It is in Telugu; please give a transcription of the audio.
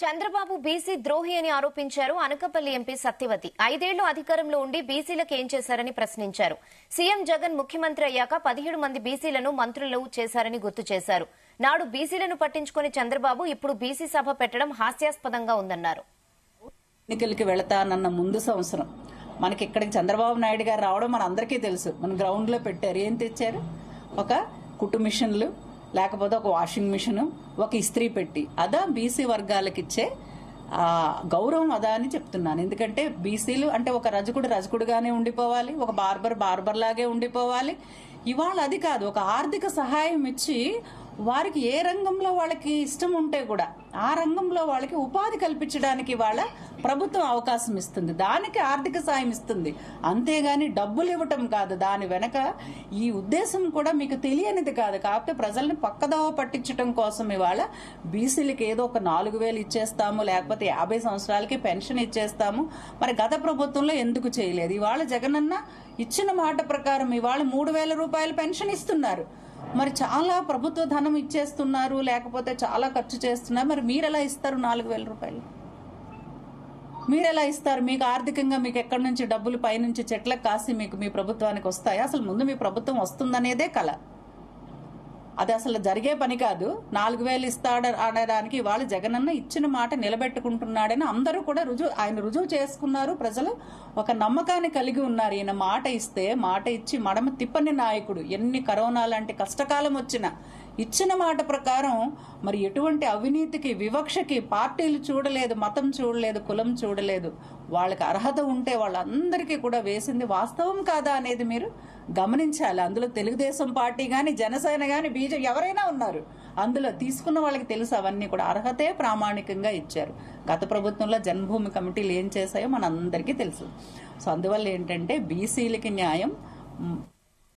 చంద్రబాబు బీసీ ద్రోహి అని ఆరోపించారు అనకాపల్లి ఎంపీ సత్యవతి. 5 ఏళ్లు అధికారంలో ఉండి బీసీలకు ఏం చేశారని ప్రశ్నించారు. సీఎం జగన్ ముఖ్యమంత్రి అయ్యాక 17 మంది బీసీలను మంత్రులు చేశారని గుర్తు చేశారు. నాడు బీసీలను పట్టించుకుని చంద్రబాబు ఇప్పుడు బీసీ సభ పెట్టడం హాస్యాస్పదంగా ఉందన్నారు. ఎన్నికలకి వెళతానన్న ముందు సంవత్సరం మనకి ఇక్కడికి చంద్రబాబు నాయుడు గారు రావడం మన అందరికీ తెలుసు. మన గ్రౌండ్ లో పెట్టారు. ఏం తెచ్చారు? ఒక కుట్టు మిషన్లు, లేకపోతే ఒక వాషింగ్ మిషన్, ఒక ఇస్త్రీ పెట్టి. అదా బీసీ వర్గాలకు ఇచ్చే గౌరవం అదా అని చెప్తున్నాను. ఎందుకంటే బీసీలు అంటే ఒక రజకుడుగానే ఉండిపోవాలి, ఒక బార్బర్ లాగే ఉండిపోవాలి. ఇవాళ అది కాదు, ఒక ఆర్థిక సహాయం ఇచ్చి వారికి ఏ రంగంలో వాళ్ళకి ఇష్టం ఉంటే కూడా ఆ రంగంలో వాళ్ళకి ఉపాధి కల్పించడానికి వాళ్ళ ప్రభుత్వం అవకాశం ఇస్తుంది. దానికి ఆర్థిక సాయం ఇస్తుంది. అంతేగాని డబ్బులు ఇవ్వటం కాదు. దాని వెనక ఈ ఉద్దేశం కూడా మీకు తెలియనిది కాదు. కాకపోతే ప్రజల్ని పక్కదోవ పట్టించడం కోసం ఇవాళ బీసీలకి ఏదో ఒక 4,000 ఇచ్చేస్తాము, లేకపోతే 50 సంవత్సరాలకి పెన్షన్ ఇచ్చేస్తాము. మరి గత ప్రభుత్వంలో ఎందుకు చేయలేదు? ఇవాళ జగనన్న ఇచ్చిన మాట ప్రకారం ఇవాళ 3,000 రూపాయలు పెన్షన్ ఇస్తున్నారు. మరి చాలా ప్రభుత్వ ధనం ఇచ్చేస్తున్నారు, లేకపోతే చాలా ఖర్చు చేస్తున్నారు. మరి మీరెలా ఇస్తారు 4,000 రూపాయలు? మీరెలా ఇస్తారు? మీకు ఆర్థికంగా మీకు ఎక్కడి నుంచి డబ్బులు పైనుంచి చెట్లకు కాసి మీకు మీ ప్రభుత్వానికి వస్తాయా? అసలు ముందు మీ ప్రభుత్వం వస్తుందనేదే కల. అది అసలు జరిగే పని కాదు. 4,000 ఇస్తాడు అనడానికి ఇవాళ జగనన్న ఇచ్చిన మాట నిలబెట్టుకుంటున్నాడని అందరూ కూడా ఆయన రుజువు చేసుకున్నారు. ప్రజలు ఒక నమ్మకాన్ని కలిగి ఉన్నారు. ఈయన మాట ఇస్తే మాట ఇచ్చి మడమ తిప్పని నాయకుడు. ఎన్ని కరోనా లాంటి కష్టకాలం వచ్చినా ఇచ్చిన మాట ప్రకారం మరి ఎటువంటి అవినీతికి, వివక్షకి పార్టీలు చూడలేదు, మతం చూడలేదు, కులం చూడలేదు. వాళ్ళకి అర్హత ఉంటే వాళ్ళందరికీ కూడా వేసింది వాస్తవం కాదా అనేది మీరు గమనించాలి. అందులో తెలుగుదేశం పార్టీ గాని, జనసేన గాని, బీజేపీ ఎవరైనా ఉన్నారు. అందులో తీసుకున్న వాళ్ళకి తెలుసు. అవన్నీ కూడా అర్హతే ప్రామాణికంగా ఇచ్చారు. గత ప్రభుత్వంలో జన్మభూమి కమిటీలు ఏం చేశాయో మనందరికీ తెలుసు. సో అందువల్ల ఏంటంటే బీసీలకి న్యాయం